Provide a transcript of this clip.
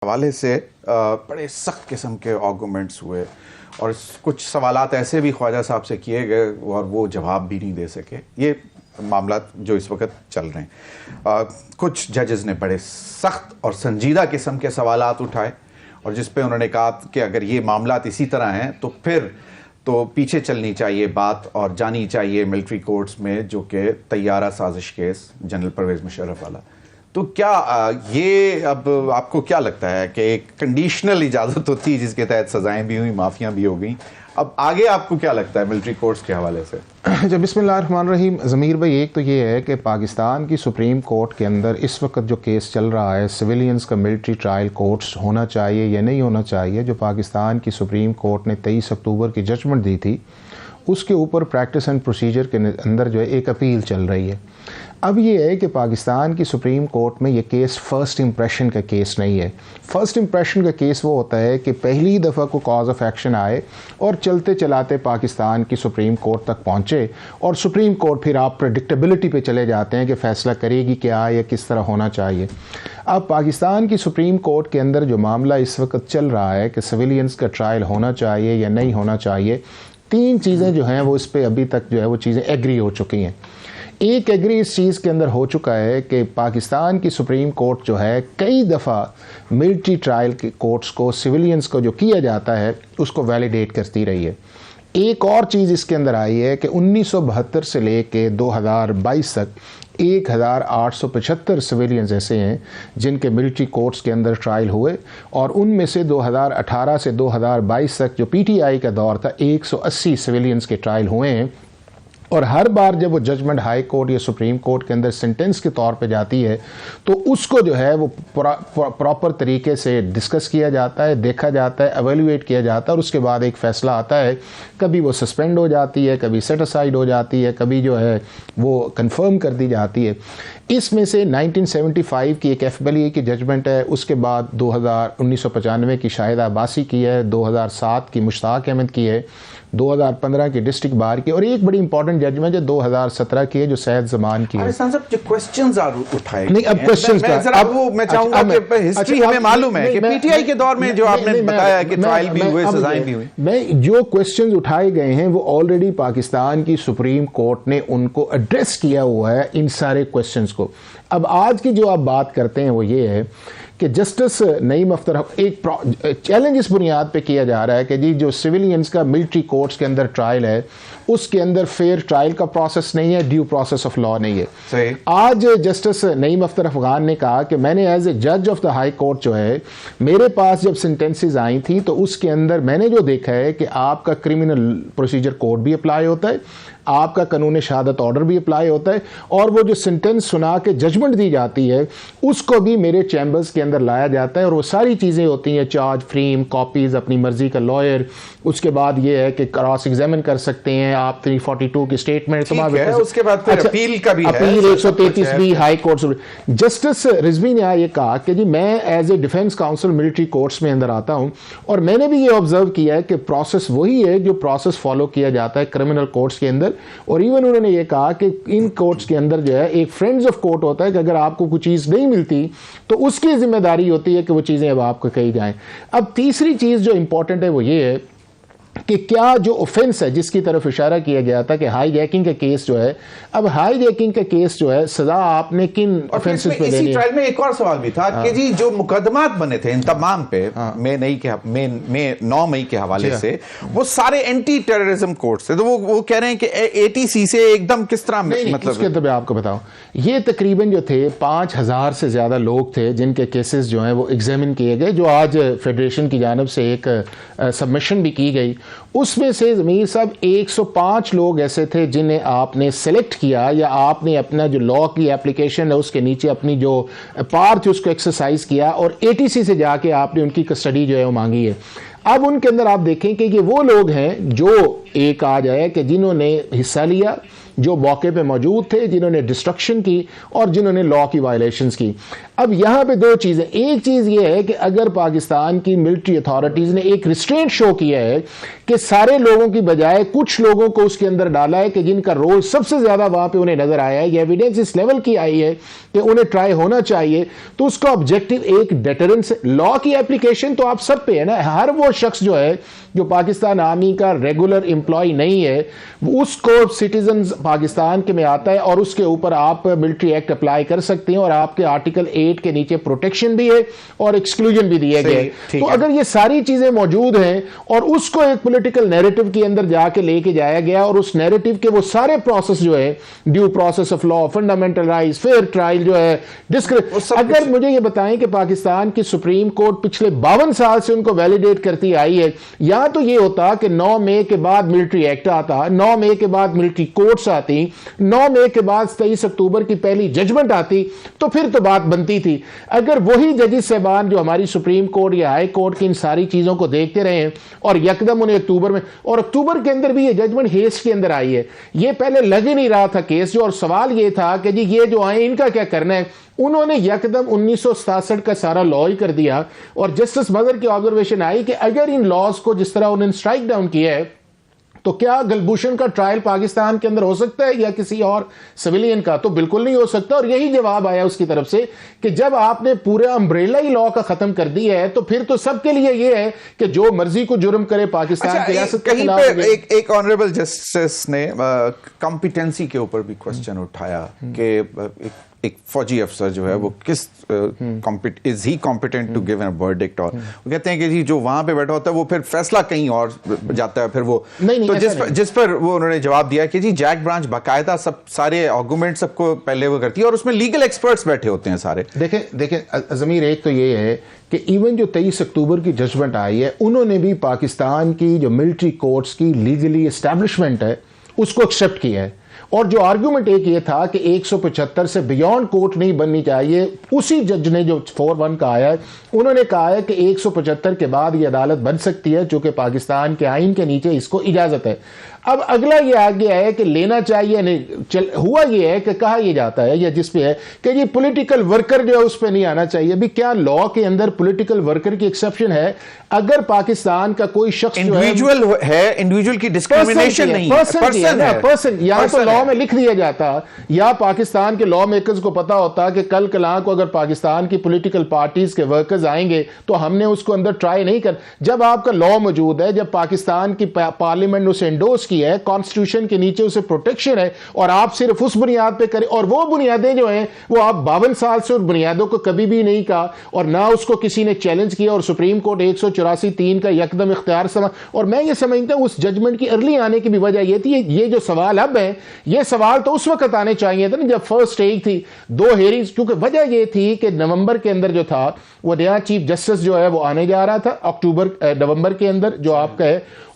हवाले से बड़े सख्त किस्म के आर्गूमेंट्स हुए और कुछ सवालात ऐसे भी ख्वाजा साहब से किए गए और वो जवाब भी नहीं दे सके। ये मामला जो इस वक्त चल रहे हैं, कुछ जजेस ने बड़े सख्त और संजीदा किस्म के सवालात उठाए और जिस पे उन्होंने कहा कि अगर ये मामलात इसी तरह हैं तो फिर तो पीछे चलनी चाहिए बात और जानी चाहिए मिलिट्री कोर्ट्स में, जो कि तैयारा साजिश केस जनरल परवेज़ मुशर्रफ वाला। तो क्या ये अब आपको क्या लगता है कि एक कंडीशनल इजाज़त होती है जिसके तहत सज़ाएं भी हुई, माफ़ियाँ भी हो गई, अब आगे आपको क्या लगता है मिलिट्री कोर्ट्स के हवाले से? जब बिस्मिल्लाहिर्रहमानिर्रहीम ज़मीर भाई, एक तो ये है कि पाकिस्तान की सुप्रीम कोर्ट के अंदर इस वक्त जो केस चल रहा है सिविलियंस का मिलिट्री ट्रायल कोर्ट्स होना चाहिए या नहीं होना चाहिए, जो पाकिस्तान की सुप्रीम कोर्ट ने 23 अक्टूबर की जजमेंट दी थी उसके ऊपर प्रैक्टिस एंड प्रोसीजर के अंदर जो है एक अपील चल रही है। अब ये है कि पाकिस्तान की सुप्रीम कोर्ट में ये केस फ़र्स्ट इंप्रेशन का केस नहीं है। फ़र्स्ट इंप्रेशन का केस वो होता है कि पहली दफ़ा को कॉज ऑफ एक्शन आए और चलते चलाते पाकिस्तान की सुप्रीम कोर्ट तक पहुँचे और सुप्रीम कोर्ट फिर आप प्रेडिक्टेबिलिटी पे चले जाते हैं कि फ़ैसला करेगी क्या या किस तरह होना चाहिए। अब पाकिस्तान की सुप्रीम कोर्ट के अंदर जो मामला इस वक्त चल रहा है कि सिविलियंस का ट्रायल होना चाहिए या नहीं होना चाहिए, तीन चीज़ें जो हैं वो इस पर अभी तक जो है वो चीज़ें एग्री हो चुकी हैं। एक एग्री इस चीज़ के अंदर हो चुका है कि पाकिस्तान की सुप्रीम कोर्ट जो है कई दफ़ा मिलिट्री ट्रायल के कोर्ट्स को, सिविलियंस को जो किया जाता है उसको वैलिडेट करती रही है। एक और चीज़ इसके अंदर आई है कि 1972 से लेके 2022 तक 1875 सिविलियंस ऐसे हैं जिनके मिलिट्री कोर्ट्स के अंदर ट्रायल हुए और उनमें से 2018 से 2022 तक जो पीटीआई का दौर था 180 सिविलियंस के ट्रायल हुए हैं। और हर बार जब वो जजमेंट हाई कोर्ट या सुप्रीम कोर्ट के अंदर सेंटेंस के तौर पे जाती है तो उसको जो है वो प्रॉपर तरीके से डिस्कस किया जाता है, देखा जाता है, एवेल्युएट किया जाता है और उसके बाद एक फ़ैसला आता है। कभी वो सस्पेंड हो जाती है, कभी सेट असाइड हो जाती है, कभी जो है वो कंफर्म कर दी जाती है। इसमें से 1975 की एक FBLA की जजमेंट है, उसके बाद 1995 की शाहिदा अब्बासी की है, 2007 की मुश्ताक अहमद की है, 2015 की डिस्ट्रिक्ट बार की और एक बड़ी इंपॉर्टेंट जजमेंट जो 2017 की है जो सैयद जमान की है। साहब जो क्वेश्चंस उठाए नहीं, अब क्वेश्चंस मैं चाहूंगा कि हिस्ट्री हमें मालूम है कि पीटीआई के दौर में जो आपने बताया कि ट्रायल भी हुए, सजाएं भी हुई, मैं जो क्वेश्चंस उठाए गए हैं वो ऑलरेडी पाकिस्तान की सुप्रीम कोर्ट ने उनको एड्रेस किया हुआ है इन सारे क्वेश्चंस को। अब आज की जो आप बात करते हैं वो ये है कि जस्टिस नईम अख्तर, एक चैलेंज इस बुनियाद पे किया जा रहा है कि जी जो सिविलियंस का मिलिट्री कोर्ट्स के अंदर ट्रायल है उसके अंदर फेयर ट्रायल का प्रोसेस नहीं है, ड्यू प्रोसेस ऑफ लॉ नहीं है। सही। आज जस्टिस नईम अख्तर अफगान ने कहा कि मैंने एज ए जज ऑफ द हाई कोर्ट जो है मेरे पास जब सेंटेंसेस आई थी तो उसके अंदर मैंने जो देखा है कि आपका क्रिमिनल प्रोसीजर कोड भी अप्लाई होता है, आपका कानून शहादत ऑर्डर भी अप्लाई होता है और वो जो सेंटेंस सुना के जजमेंट दी जाती है उसको भी मेरे चैम्बर्स के अंदर लाया जाता है और वो सारी चीज़ें होती हैं, चार्ज फ्रेम, कॉपीज़, अपनी मर्जी का लॉयर, उसके बाद ये है कि क्रॉस एग्जामिन कर सकते हैं आप 342 की स्टेटमेंट, उसके बाद फिर अपील का भी है, अपील 133 भी हाई कोर्ट। जस्टिस रिजवी ने ये कहा कि जी मैं as a defence council military courts में अंदर आता हूँ और मैंने भी ये ऑब्जर्व किया है कि प्रोसेस वही है जो प्रोसेस फॉलो किया जाता है क्रिमिनल कोर्ट्स के अंदर। और इवन उन्होंने ये कहा कि इन कोर्ट्स के अंदर जो है एक फ्रेंड्स ऑफ कोर्ट होता है कि अगर आपको कोई चीज़ नहीं मिलती तो उसकी जिम्मेदारी होती है कि वो चीज़ें अब आपको कही जाएं। अब तीसरी चीज़ जो इंपॉर्टेंट है वो ये है कि क्या जो ऑफेंस है जिसकी तरफ इशारा किया गया था कि हाई जैकिंग का केस जो है, अब हाई जैकिंग का केस जो है सजा आपने किन ऑफेंसेस पे देनी है। ट्रायल में एक और सवाल भी था कि जी जो मुकदमात बने थे इन तमाम पे मई 9 मई के हवाले से वो सारे एंटी टेररिज्म कोर्ट से, तो वो कह रहे हैं कि ATC से एकदम किस तरह मतलब उसके तो मैं आपको बताऊं, ये तकरीबन जो थे 5000 से ज्यादा लोग थे जिनके केसेस जो हैं वो एग्जामिन किए गए, जो आज फेडरेशन की जानिब से एक सबमिशन भी की गई। उसमें से ज़मीर साहब 105 लोग ऐसे थे जिन्हें आपने सेलेक्ट किया या आपने अपना जो लॉ की एप्लीकेशन है उसके नीचे अपनी जो पार थी उसको एक्सरसाइज किया और ATC से जाके आपने उनकी कस्टडी जो है वो मांगी है। अब उनके अंदर आप देखें कि ये वो लोग हैं जो एक आ जाए कि जिन्होंने हिस्सा लिया, जो मौके पे मौजूद थे, जिन्होंने डिस्ट्रक्शन की और जिन्होंने लॉ की वायलेशंस की। अब यहाँ पे दो चीज़ें, एक चीज़ ये है कि अगर पाकिस्तान की मिलिट्री अथॉरिटीज़ ने एक रिस्ट्रेंट शो किया है कि सारे लोगों की बजाय कुछ लोगों को उसके अंदर डाला है कि जिनका रोल सबसे ज़्यादा वहाँ पे उन्हें नज़र आया है, ये एविडेंस इस लेवल की आई है कि उन्हें ट्राई होना चाहिए, तो उसका ऑब्जेक्टिव एक डेटरेंस। लॉ की एप्लीकेशन तो आप सब पे है ना, हर वो शख्स जो है जो पाकिस्तान आर्मी का रेगुलर एम्प्लॉय नहीं है, उसको सिटीजन पाकिस्तान के में आता है और उसके ऊपर आप मिलिट्री एक्ट अप्लाई कर सकते हैं और आपके आर्टिकल 8 के नीचे प्रोटेक्शन भी है और एक्सक्लूजन भी दिए गए। तो अगर ये सारी चीजें मौजूद हैं और उसको एक पॉलिटिकल नैरेटिव के अंदर जाके लेके जाया गया और उस नैरेटिव के वो सारे प्रोसेस जो है, due process of law, fundamental rights, fair trial जो है, अगर मुझे ये बताएं कि पाकिस्तान की सुप्रीम कोर्ट पिछले 52 साल से उनको वैलिडेट करती आई है, या तो ये होता कि 9 मई के बाद मिलिट्री एक्ट आता, 9 मई के बाद मिलिट्री कोर्ट्स आती, 9 मई के बाद 23 अक्टूबर की पहली जजमेंट आती, तो फिर तो बात बनती थी। अगर वही जजेस साहबान जो हमारी सुप्रीम कोर्ट या हाई कोर्ट की इन सारी चीजों को देखते रहे और यकदम उन्हें अक्टूबर में, और अक्टूबर के अंदर भी ये जजमेंट हेस्ट के अंदर आई है, ये पहले लग ही नहीं रहा था केस जो, और सवाल ये था कि जी ये जो आए इनका क्या करना है, उन्होंने यकदम 1967 का सारा लॉ ही कर दिया। और जस्टिस मगर की ऑब्जर्वेशन आई कि अगर इन लॉज को जिस तरह उन्होंने स्ट्राइक डाउन किया है, तो क्या गलभूषण का ट्रायल पाकिस्तान के अंदर हो सकता है या किसी और सिविलियन का? तो बिल्कुल नहीं हो सकता। और यही जवाब आया उसकी तरफ से कि जब आपने पूरा अम्ब्रेला ही लॉ का खत्म कर दिया है, तो फिर तो सबके लिए ये है कि जो मर्जी को जुर्म करे पाकिस्तान की रियासत के खिलाफ। एक ऑनरेबल जस्टिस ने कॉम्पिटेंसी के ऊपर भी क्वेश्चन उठाया कि एक फौजी अफसर जो है वो किस is he competent to give an verdict, और वो कहते हैं कि जी जो वहां पे बैठा होता है वो फिर फैसला कहीं और जाता है, फिर वो नहीं, तो जिस पर वो उन्होंने जवाब दिया कि जी जैक ब्रांच बाकायदा सब सारे आर्गुमेंट सबको पहले वो करती है और उसमें लीगल एक्सपर्ट्स बैठे होते हैं सारे। देखें जमीर, एक तो ये है कि इवन जो 23 अक्टूबर की जजमेंट आई है, उन्होंने भी पाकिस्तान की जो मिलिट्री कोर्ट्स की लीगली एस्टैब्लिशमेंट है उसको एक्सेप्ट किया है। और जो आर्गुमेंट एक ये था कि 175 से बियॉन्ड कोर्ट नहीं बननी चाहिए, उसी जज ने जो 4-1 का आया है, उन्होंने कहा है कि 175 के बाद ये अदालत बन सकती है, जो कि पाकिस्तान के आइन के नीचे इसको इजाजत है। अब अगला ये आ गया है कि लेना चाहिए नहीं, हुआ ये है कि कहा यह जाता है या जिस पे है कि ये पॉलिटिकल वर्कर जो है उस पर नहीं आना चाहिए। अभी क्या लॉ के अंदर पॉलिटिकल वर्कर की एक्सेप्शन है? अगर पाकिस्तान का कोई शख्स इंडिविजुअल है, इंडिविजुअल की डिस्क्रिमिनेशन नहीं है, पर्सन, या तो लॉ में लिख दिया जाता, या पाकिस्तान के लॉ मेकर्स को पता होता कि कल कला को अगर पाकिस्तान की पॉलिटिकल पार्टीज के वर्कर्स आएंगे तो हमने उसको अंदर ट्राई नहीं कर। जब आपका लॉ मौजूद है, जब पाकिस्तान की पार्लियामेंट ने उसे एंडोर्स की है, कॉन्स्टिट्यूशन के नीचे उसे प्रोटेक्शन है, और आप सिर्फ उस बुनियाद पे करें, और वो बुनियादें जो हैं वो आप 52 साल से उन बुनियादों को कभी भी नहीं कहा और ना उसको किसी ने चैलेंज किया, और सुप्रीम कोर्ट 184(3) का यकदम इख्तियार समा। और मैं ये समझता हूं उस जजमेंट की अर्ली आने की भी वजह ये थी, ये जो सवाल अब है, ये सवाल तो उस वक्त आने चाहिए थे ना जब फर्स्ट स्टेज थी, 2 हेयरिंग्स, क्योंकि वजह ये थी कि नवंबर के अंदर जो था वो नया चीफ जस्टिस जो है वो आने जा रहा था, नवंबर के अंदर जो आपका है,